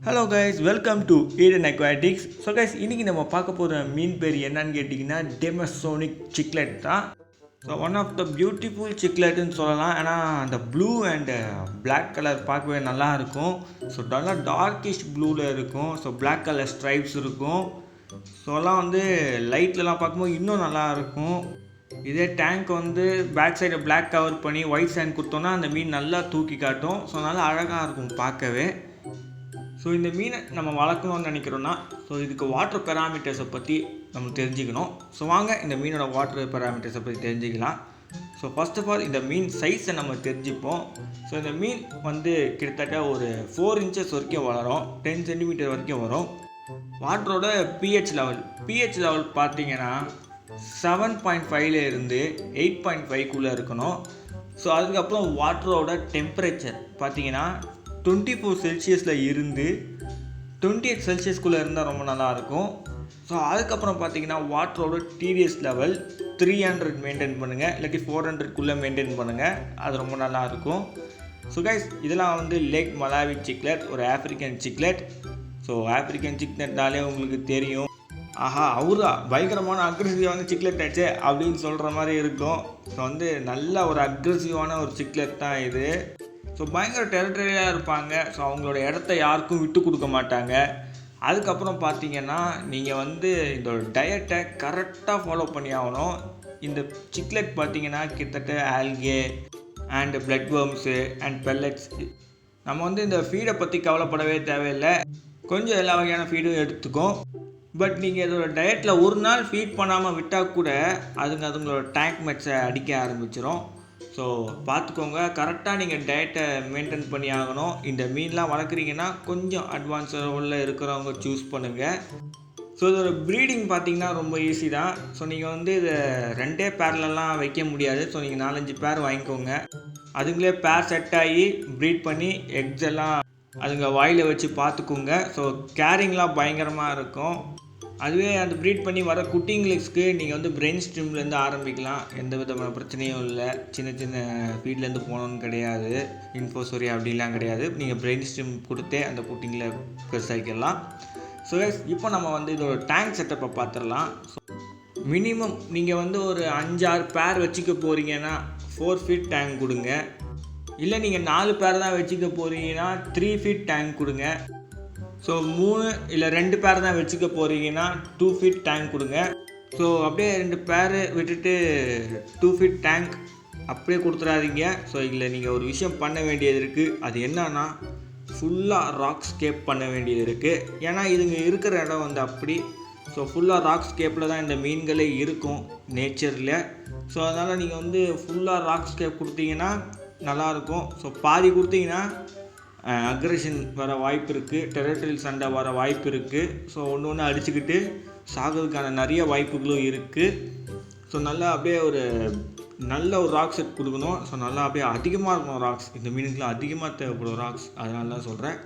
Hello guys, welcome to Eden aquatics. So guys, இன்றைக்கி நம்ம பார்க்க போகிற மீன் பேர் என்னன்னு கேட்டிங்கன்னா டெமசோனிக் சிக்லெட் தான். So one of the beautiful சிக்லெட்டுன்னு சொல்லலாம். ஏன்னா அந்த ப்ளூ அண்டு பிளாக் கலர் பார்க்கவே நல்லா இருக்கும். ஸோ நல்லா டார்க்கிஷ் ப்ளூவில் இருக்கும். ஸோ பிளாக் கலர் ஸ்ட்ரைப்ஸ் இருக்கும். ஸோ எல்லாம் வந்து லைட்லலாம் பார்க்கும்போது இன்னும் நல்லா இருக்கும். இதே டேங்க் வந்து பேக் சைடை பிளாக் கவர் பண்ணி ஒயிட் சேண்ட் கொடுத்தோன்னா அந்த மீன் நல்லா தூக்கி காட்டும். ஸோ நல்லா அழகாக இருக்கும் பார்க்கவே. ஸோ இந்த மீனை நம்ம வளர்க்கணும்னு நினைக்கிறோன்னா இதுக்கு வாட்டர் பேராமீட்டர்ஸை பற்றி நம்ம தெரிஞ்சுக்கணும். ஸோ வாங்க இந்த மீனோட வாட்டர் பேராமீட்டர்ஸை பற்றி தெரிஞ்சுக்கலாம். ஸோ ஃபர்ஸ்ட் ஆஃப் ஆல் இந்த மீன் சைஸை நம்ம தெரிஞ்சுப்போம். ஸோ இந்த மீன் வந்து கிட்டத்தட்ட ஒரு 4 inches வரைக்கும் வளரும், 10 centimeter வரைக்கும் வரும். வாட்டரோட பிஹெச் லெவல் பார்த்தீங்கன்னா 7.5 இருந்து 8.5 இருக்கணும். ஸோ அதுக்கப்புறம் வாட்டரோட டெம்பரேச்சர் பார்த்தீங்கன்னா 24 Celsius இருந்து 28 Celsius இருந்தால் ரொம்ப நல்லாயிருக்கும். ஸோ அதுக்கப்புறம் பார்த்தீங்கன்னா வாட்டரோட டிடிஎஸ் லெவல் 300 மெயின்டைன் பண்ணுங்கள், இல்லாட்டி 400 மெயின்டைன் பண்ணுங்கள். அது ரொம்ப நல்லாயிருக்கும். ஸோ கைஸ், இதெல்லாம் வந்து லேக் மலாவி சிக்லெட், ஒரு ஆஃப்ரிக்கன் சிக்லெட். ஸோ ஆஃப்ரிக்கன் சிக்லெட்னாலே உங்களுக்கு தெரியும், ஆஹா அவரா பயங்கரமான அக்ரெசிவான சிக்லெட் ஆச்சு அப்படின்னு சொல்கிற மாதிரி இருக்கும். ஸோ வந்து நல்ல ஒரு அக்ரெசிவான ஒரு சிக்லெட் தான் இது. ஸோ பயங்கர டெரிட்டரியாக இருப்பாங்க. ஸோ அவங்களோட இடத்த யாருக்கும் விட்டு கொடுக்க மாட்டாங்க. அதுக்கப்புறம் பார்த்தீங்கன்னா நீங்கள் வந்து இந்த டயட்டை கரெக்டாக ஃபாலோ பண்ணி ஆகணும். இந்த சிக்லெட் பார்த்தீங்கன்னா கிட்டத்தட்ட algae and blood worms and pellets. நம்ம வந்து இந்த ஃபீடை பற்றி கவலைப்படவே தேவையில்லை. கொஞ்சம் எல்லா வகையான ஃபீடும் எடுத்துக்கும். பட் நீங்கள் இதோட டயட்டில் ஒரு நாள் ஃபீட் பண்ணாமல் விட்டால் கூட அதுங்களோட டேங்க் மெட்ஸை அடிக்க ஆரம்பிச்சிடும். ஸோ பார்த்துக்கோங்க, கரெக்டாக நீங்கள் டயட்டை மெயின்டைன் பண்ணி ஆகணும். இந்த மீன்லாம் வளர்க்குறீங்கன்னா கொஞ்சம் அட்வான்ஸ் லெவலில் இருக்கிறவங்க சூஸ் பண்ணுங்கள். ஸோ இதோட ப்ரீடிங் பார்த்திங்கன்னா ரொம்ப ஈஸி தான். ஸோ நீங்கள் வந்து இதை 2 பேர்லலாம் வைக்க முடியாது. ஸோ நீங்கள் 4-5 பேர் வாங்கிக்கோங்க. அதுங்களே பேர் செட் ஆகி ப்ரீட் பண்ணி எக்ஸ் எல்லாம் அதுங்க வாயில் வச்சு பார்த்துக்கோங்க. ஸோ கேரிங்லாம் பயங்கரமாக இருக்கும். அதுவே அந்த ப்ரீட் பண்ணி வர குட்டிங்களுக்கு நீங்கள் வந்து பிரெயின் ஸ்ட்ரீம்லேருந்து ஆரம்பிக்கலாம். எந்த விதமான பிரச்சனையும் இல்லை. சின்ன சின்ன ஃபீட்லேருந்து போகணுன்னு கிடையாது, இன்ஃபோசோரி அப்படிலாம் கிடையாது. நீங்கள் பிரெயின் ஸ்ட்ரீம் கொடுத்தே அந்த குட்டிங்களை பெருசாகிக்கலாம். ஸோ இப்போ நம்ம வந்து இதோட டேங்க் செட்டப்பை பார்த்துடலாம். ஸோ மினிமம் நீங்கள் வந்து ஒரு 5-6 பேர் வச்சுக்க போகிறீங்கன்னா 4 feet டேங்க் கொடுங்க. இல்லை நீங்கள் 4 பேர் தான் வச்சுக்க போகிறீங்கன்னா 3 feet டேங்க் கொடுங்க. ஸோ 3 இல்லை 2 பேர் தான் வச்சுக்க போகிறீங்கன்னா 2 feet டேங்க் கொடுங்க. ஸோ அப்படியே 2 பேர் விட்டுட்டு 2 feet டேங்க் அப்படியே கொடுத்துடாதீங்க. ஸோ இதில் நீங்கள் ஒரு விஷயம் பண்ண வேண்டியது இருக்குது. அது என்னன்னா ஃபுல்லாக ராக் ஸ்கேப் பண்ண வேண்டியது இருக்குது. ஏன்னா இதுங்க இருக்கிற இடம் வந்து அப்படி. ஸோ ஃபுல்லாக ராக் ஸ்கேப்பில் தான் இந்த மீன்களே இருக்கும் நேச்சரில். ஸோ அதனால் நீங்கள் வந்து ஃபுல்லாக ராக் ஸ்கேப் கொடுத்தீங்கன்னா நல்லாயிருக்கும். ஸோ பாதி கொடுத்தீங்கன்னா அக்ரெஷன் வர வாய்ப்பு இருக்குது, டெரிட்டரியல் சண்டை வர வாய்ப்பு இருக்குது. ஸோ ஒன்று அடிச்சுக்கிட்டு சாகிறதுக்கான நிறைய வாய்ப்புகளும் இருக்குது. ஸோ நல்லா அப்படியே ஒரு நல்ல ஒரு ராக் செட் கொடுக்கணும். ஸோ நல்லா அப்படியே அதிகமாக இருக்கணும் ராக்ஸ். இந்த மீனுக்குலாம் அதிகமாக தேவைப்படும் ராக்ஸ், அதனால தான் சொல்கிறேன்.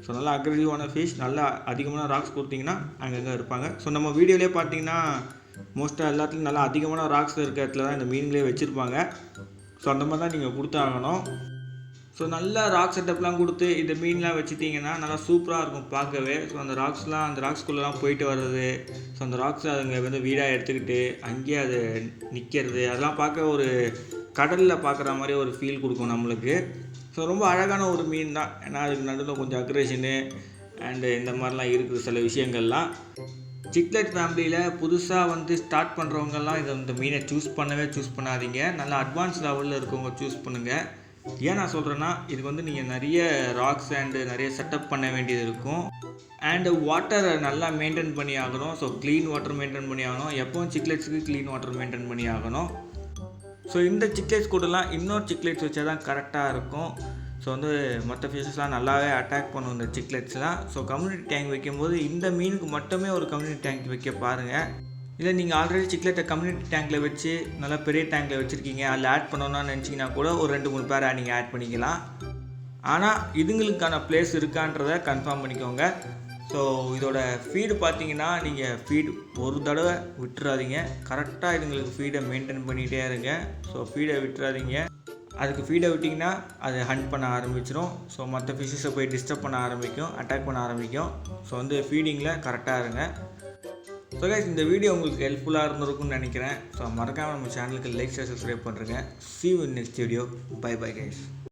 ஸோ நல்லா அக்ரெசிவான ஃபிஷ், நல்லா அதிகமான ராக்ஸ் கொடுத்தீங்கன்னா அங்கங்கே இருப்பாங்க. ஸோ நம்ம வீடியோலேயே பார்த்தீங்கன்னா மோஸ்ட்டாக எல்லாத்துலையும் நல்லா அதிகமான ராக்ஸ் இருக்கிற இடத்துல தான் இந்த மீன்களே வச்சுருப்பாங்க. ஸோ அந்த மாதிரி தான் நீங்கள் கொடுத்தாகணும். ஸோ நல்லா ராக் செட்டப்லாம் கொடுத்து இந்த மீன்லாம் வச்சுட்டிங்கன்னா நல்லா சூப்பராக இருக்கும் பார்க்கவே. ஸோ அந்த ராக்ஸ்குள்ளெலாம் போயிட்டு வர்றது, ஸோ அந்த ராக்ஸ் அதுங்க வந்து வீடாக எடுத்துக்கிட்டு அங்கேயே அது நிற்கிறது, அதெல்லாம் பார்க்க ஒரு கடலில் பார்க்குற மாதிரி ஒரு ஃபீல் கொடுக்கும் நம்மளுக்கு. ஸோ ரொம்ப அழகான ஒரு மீன் தான். ஏன்னா அதுக்கு நடுவில் கொஞ்சம் அக்ரெஷனு அண்டு இந்த மாதிரிலாம் இருக்குது சில விஷயங்கள்லாம். சிக்லெட் ஃபேமிலியில் புதுசாக வந்து ஸ்டார்ட் பண்ணுறவங்கெல்லாம் இந்த மீனை சூஸ் பண்ணாதீங்க. நல்லா அட்வான்ஸ் லெவலில் இருக்கவங்க சூஸ் பண்ணுங்கள். ஏன் நான் சொல்கிறேன்னா, இதுக்கு வந்து நீங்கள் நிறைய ராக்ஸ் அண்டு நிறைய செட்டப் பண்ண வேண்டியது இருக்கும். அண்டு வாட்டரை நல்லா மெயின்டைன் பண்ணி ஆகணும். ஸோ க்ளீன் வாட்டர் மெயின்டைன் பண்ணி ஆகணும். எப்போவும் சிக்லெட்ஸுக்கு க்ளீன் வாட்டர் மெயின்டைன் பண்ணி ஆகணும். ஸோ இந்த சிக்லெட்ஸ் கூடலாம் இன்னொரு சிக்லெட்ஸ் வச்சா தான் கரெக்டாக இருக்கும். ஸோ வந்து மற்ற ஃபிஷஸ்லாம் நல்லாவே அட்டாக் பண்ணும் இந்த சிக்லெட்ஸ்லாம். ஸோ கம்யூனிட்டி டேங்க் வைக்கும்போது இந்த மீனுக்கு மட்டுமே ஒரு கம்யூனிட்டி டேங்க் வைக்க பாருங்கள். இல்லை நீங்கள் ஆல்ரெடி சிக்லெட்டை கம்யூனிட்டி டேங்க்கில் வச்சு நல்லா பெரிய டேங்க்கில் வச்சுருக்கீங்க, அதில் ஆட் பண்ணணும்னு நினச்சிங்கன்னா கூட ஒரு 2-3 பேரை நீங்கள் ஆட் பண்ணிக்கலாம். ஆனால் இதுங்களுக்கான பிளேஸ் இருக்கான்றதை கன்ஃபார்ம் பண்ணிக்கோங்க. ஸோ இதோட ஃபீடு பார்த்தீங்கன்னா நீங்கள் ஃபீடு ஒரு தடவை விட்டுறாதீங்க. கரெக்டாக இதுங்களுக்கு ஃபீடை மெயின்டைன் பண்ணிகிட்டே இருங்க. ஸோ ஃபீடை விட்டுறாதீங்க. அதுக்கு ஃபீடை விட்டிங்கன்னா அது ஹண்ட் பண்ண ஆரம்பிச்சிடும். ஸோ மற்ற ஃபிஷ்ஷஸை போய் டிஸ்டர்ப் பண்ண ஆரம்பிக்கும், அட்டாக் பண்ண ஆரம்பிக்கும். ஸோ வந்து ஃபீடிங்கில் கரெக்டாக இருங்க. ஸோ கைஸ், இந்த வீடியோ உங்களுக்கு ஹெல்ப்ஃபுல்லாக இருந்திருக்கும்னு நினைக்கிறேன். ஸோ மறக்காமல் நம்ம சேனலுக்கு லைக் ஷேர் சப்ஸ்கிரைப் பண்ணுறேங்க. See you in next video. Bye bye guys.